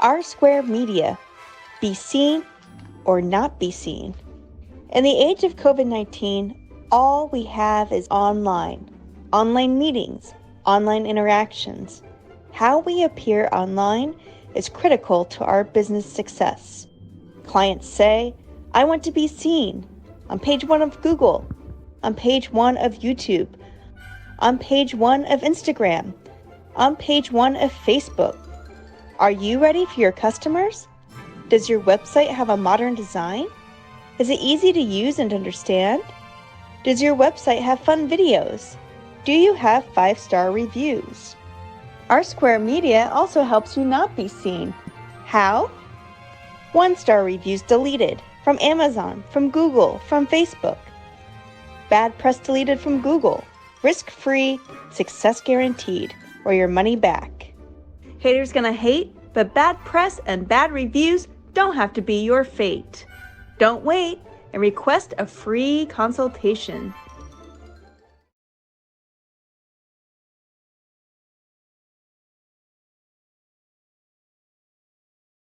Rsquare Media. Be seen or not be seen. In the age of COVID-19, all we have is online. Online meetings, online interactions. How we appear online is critical to our business success. Clients say, I want to be seen on page 1 of Google, on page 1 of YouTube, on page 1 of Instagram, on page 1 of Facebook. Are you ready for your customers? Does your website have a modern design? Is it easy to use and understand? Does your website have fun videos? Do you have 5-star reviews? Rsquare Media also helps you not be seen. How? 1-star reviews deleted from Amazon, from Google, from Facebook. Bad press deleted from Google. Risk-free, success guaranteed, or your money back. Haters gonna hate, but bad press and bad reviews don't have to be your fate. Don't wait and request a free consultation.